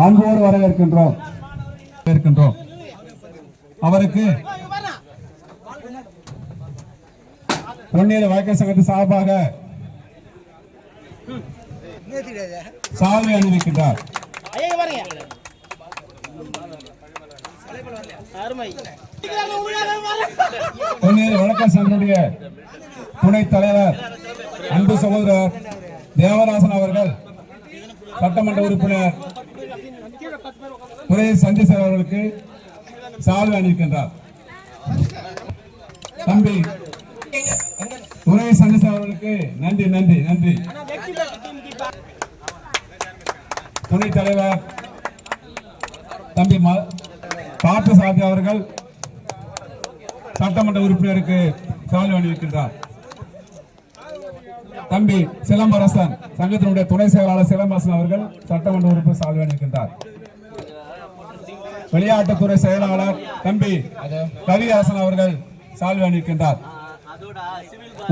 அன்போடு வரவேற்கின்றோம். அவருக்கு பொன்னேரி வழக்கர் சங்கத்தின் சார்பாக சால்வை அணிவிக்கின்றார். பொன்னேரி வழக்கர் சங்கத்துடைய துணைத் தலைவர் அன்பு சகோதரர் தேவராசன் அவர்கள், சட்டமன்ற உறுப்பினர் துறை சந்திசர் அவர்களுக்கு சால்வை அணிவிக்கின்றார். தம்பி துறை சந்திசர் அவர்களுக்கு நன்றி நன்றி நன்றி. துணைத் தலைவர் தம்பி பார்த்தசாரதி அவர்கள் சட்டமன்ற உறுப்பினருக்கு சால்வை அணிவிக்கின்றார். தம்பி சிலம்பரசன் சங்கத்தினுடைய துணை செயலாளர் சிலம்பரசன் அவர்கள் சட்டமன்ற உறுப்பினர் சால்வை அணிவிக்கின்றார். விளையாட்டுத்துறை செயலாளர் தம்பி கவிதாசன் அவர்கள் சால்வை அணிவிக்கின்றார்.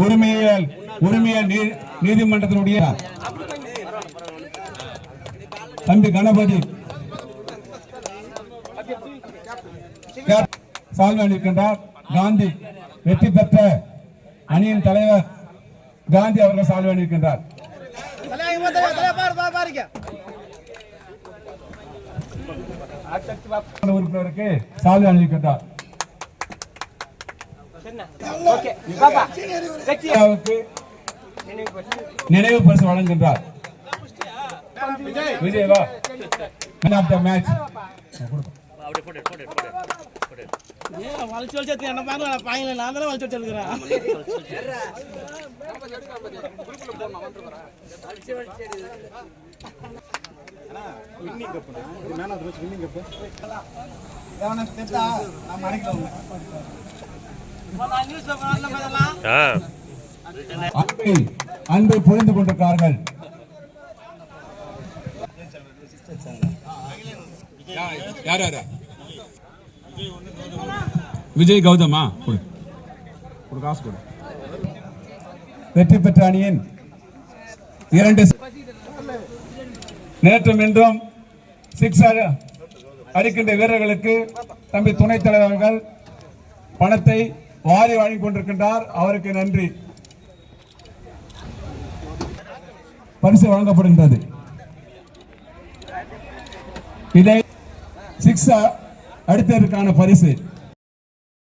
உரிமையியல் நீதிமன்றத்தினுடைய தம்பி கணபதி சால்வை அணிவிக்கின்றார். காந்தி வெற்றி பெற்ற அணியின் தலைவர் காந்தி அவர்கள் சால்வை அணிவிக்கின்றார். உறுப்பினருக்கு சால்வை அணிவிக்கின்றார். நினைவு பரிசு வழங்குகின்றார். விஜயவா மேன் ஆஃப் தி மேட்ச். அன்பை புரிந்து கொண்டிருக்கிறார்கள். விஜய் கௌதமா காசு கொடு. வெற்றி பெற்ற அணியின் இரண்டு நேற்றும் இன்றும் சிக்ஸர் அடிக்கின்ற வீரர்களுக்கு தம்பி துணைத் தலைவர்கள் பணத்தை வாரி வழங்கிக் கொண்டிருக்கின்றார். அவருக்கு நன்றி. பரிசு வழங்கப்படுகின்றது. இதை சிக்ஸர் அடித்ததற்கான பரிசு